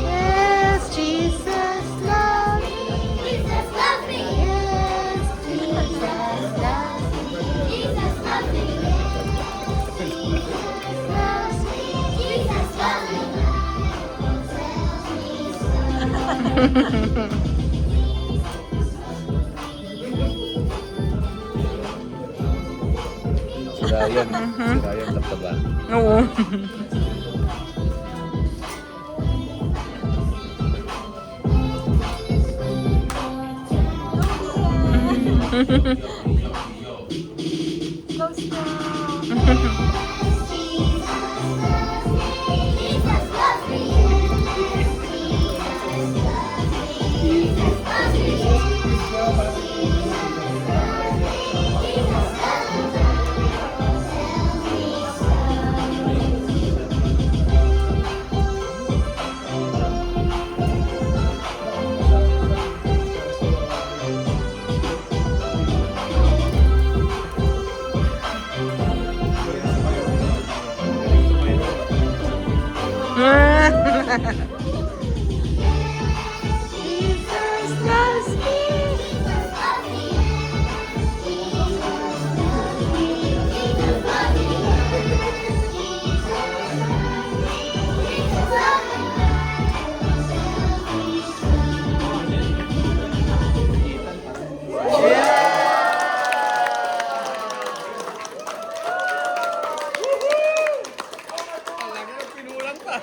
Yes, Jesus loves me. Jesus loves me. Yes, Jesus loves me. Jesus loves me. Loves me. Jesus loves me. Si Ryan. Si Ryan Laktaban. Oo. Close down. Jesus loves me. Jesus loves me. Jesus loves me. Talaga, pinulang pa.